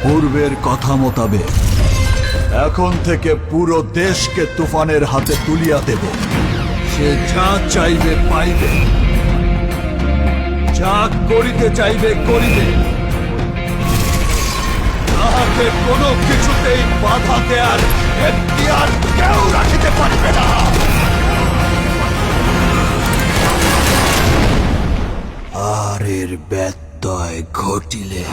পূর্বের কথা মোতাবেক এখন থেকে পুরো দেশকে তুফানের হাতে তুলিয়া দেব। সে যা চাইবে পাইবে, যা করিতে চাইবে করিবে। তাহাকে কোনো কিছুতেই বাধা দেয়ার এখতিয়ার কেউ রাখিতে পারবে না। আর এর ব্যত্যয় ঘটিলে